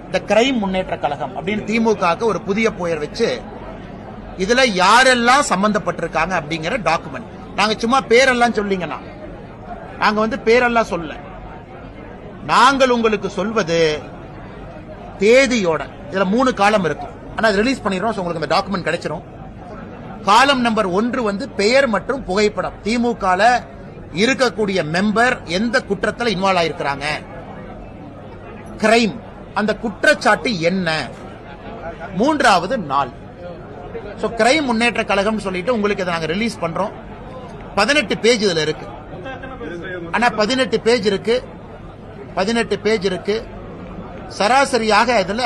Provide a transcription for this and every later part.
இந்த கிரைம் முன்னேற்ற கழகம் அப்படின்னு திமுக ஒரு புதிய பெயர் வச்சு இதுல யாரெல்லாம் சம்பந்தப்பட்டிருக்காங்க அப்படிங்கிற டாக்குமெண்ட். நாங்க சும்மா பேரெல்லாம் சொல்லிங்கன்னா நாங்க பேரெல்லாம் சொல்ல, நாங்கள் உங்களுக்கு சொல்வது தேதியோட. இதுல 3 காலம் இருக்கும், ஆனா ரிலீஸ் பண்ணிடுறோம். உங்களுக்கு இந்த டாக்குமெண்ட் கிடைச்சிடும். காலம் நம்பர் 1 பெயர் மற்றும் புகைப்படம். திமுக இருக்கக்கூடிய மெம்பர் எந்த குற்றத்தில் இன்வால்வ் ஆயிருக்கிறாங்க, கிரைம், அந்த குற்றச்சாட்டு என்ன, 3வது நாள். சோ கிரைம் முன்னேற்ற கழகம் சொல்லிட்டு உங்களுக்கு இதை நாங்க ரிலீஸ் பண்றோம். 18 பேஜ் இதுல இருக்கு. ஆனா 18 பேஜ் இருக்கு. சராசரியாக இதுல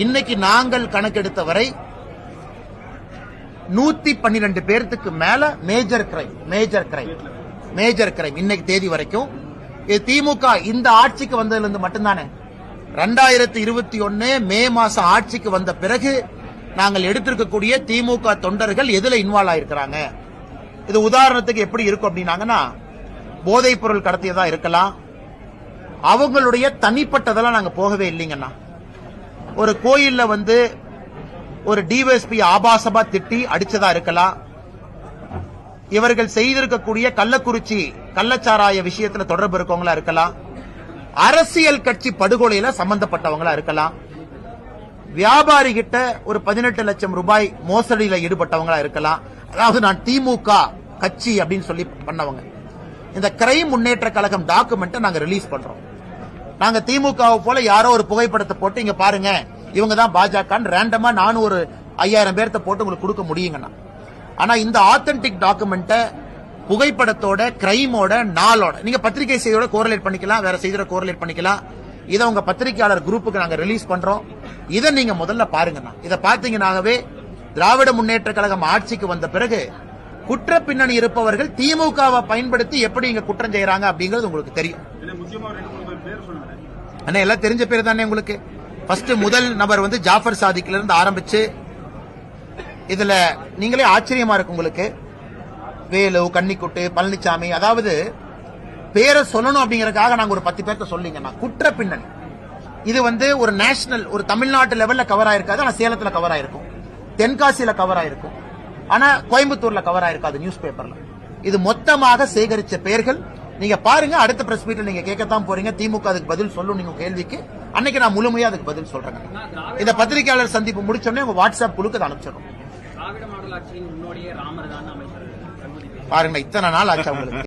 இன்னைக்கு நாங்கள் கணக்கெடுத்த வரை 112 பேருக்கு மேல மேஜர் கிரைம் இன்னைக்கு தேதி வரைக்கும். இது திமுக இந்த ஆட்சிக்கு வந்ததுல இருந்து மட்டும்தானே. 2021 மே மாசம் ஆட்சிக்கு வந்த பிறகு நாங்கள் எடுத்திருக்கக்கூடிய திமுக தொண்டர்கள் எதுல இன்வால்வ் ஆயிருக்கிறாங்க. இது உதாரணத்துக்கு எப்படி இருக்கும் அப்படின்னாங்கன்னா, போதைப் பொருள் கடத்தியதா இருக்கலாம், அவங்களுடைய தனிப்பட்டதெல்லாம் நாங்க போகவே இல்லைங்கண்ணா. ஒரு கோயில்ல ஒரு டிஎஸ்பி ஆபாசமா திட்டி அடிச்சதா இருக்கலாம், இவர்கள் செய்திருக்கக்கூடிய கள்ளக்குறிச்சி கள்ளச்சாராய விஷயத்துல தொடர்பு இருக்கவங்களா இருக்கலாம், அரசியல் கட்சி படுகொலையில சம்பந்தப்பட்டவங்களா இருக்கலாம், வியாபாரி கிட்ட ஒரு 18 லட்சம் ரூபாய் மோசடியில ஈடுபட்டவங்களா இருக்கலாம். அதாவது நான் திமுக கட்சி அப்படின்னு சொல்லி பண்ணவங்க. இந்த கிரைம் முன்னேற்ற கழகம் டாக்குமெண்ட் நாங்க ரிலீஸ் பண்றோம். நாங்க திமுக போல யாரோ ஒரு புகைப்படத்தை போட்டு இங்க பாருங்க இவங்க தான் பாஜக ரேண்டமா நானும் ஒரு 5000 பேர்த்த போட்டு உங்களுக்கு கொடுக்க முடியுங்கண்ணா. ஆனா இந்த ஆத்தென்டிக் டாக்குமெண்ட புகைப்படத்தோட, கிரைமோட, நாளோட நீங்க பத்திரிகை செய்தியோட கோரிலேட் பண்ணிக்கலாம், வேற செய்தியோட கோரிலேட் பண்ணிக்கலாம். இதை உங்க பத்திரிகையாளர் குரூப்புக்கு நாங்க ரிலீஸ் பண்றோம். இதை நீங்க முதல்ல பாருங்கண்ணா. இதை பார்த்தீங்கன்னாவே திராவிட முன்னேற்ற கழகம் ஆட்சிக்கு வந்த பிறகு குற்ற பின்னணி இருப்பவர்கள் திமுகவை பயன்படுத்தி எப்படி இங்க குற்றம் செய்யறாங்க அப்படிங்கிறது உங்களுக்கு தெரியும். எல்லாம் தெரிஞ்ச பேர் தானே உங்களுக்கு. ஃபர்ஸ்ட் முதல் நபர் ஜாஃபர் சாதிக்ல இருந்து ஆரம்பிச்சு இதுல நீங்களே ஆச்சரியமா இருக்கு உங்களுக்கு. வேலு, கன்னிக்குட்டு, பழனிசாமி, அதாவது பேரை சொல்லணும் அப்படிங்கறதுக்காக நாங்க ஒரு 10 பேர்த்த சொல்லிங்கன்னா குற்ற பின்னணி இது ஒரு நேஷனல், ஒரு தமிழ்நாட்டு லெவல்ல கவர் ஆயிருக்காது. ஆனா சேலத்துல கவர் ஆயிருக்கும், தென்காசியில கவர் ஆயிருக்கும், ஆனா கோயம்புத்தூர்ல கவர் ஆயிருக்காது நியூஸ் பேப்பர்ல. இது மொத்தமாக சேகரிச்ச பெயர்கள். நீங்க பாருங்க, அடுத்த பிரஸ் மீட்ல நீங்க கேட்கத்தான் போறீங்க. திமுக அதுக்கு பதில் சொல்லும் நீங்க கேள்விக்கு. அன்னைக்கு நான் முழுமையா அதுக்கு பதில் சொல்றேன். இந்த பத்திரிகையாளர் சந்திப்பு முடிச்சோடனே உங்க வாட்ஸ்அப் குழுக்கு அனுப்பிச்சிடும். பாருங்க, இத்தனை நாள் ஆச்சு உங்களுக்கு.